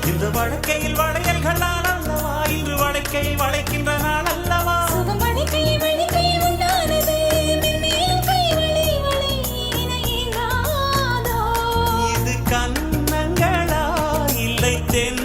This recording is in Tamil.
இந்த வழக்கையில் வளையல்களால் அல்லவா இன்று வழக்கை வளைக்கின்ற நாள் அல்லவா இது கண்ணங்களா இல்லை தென்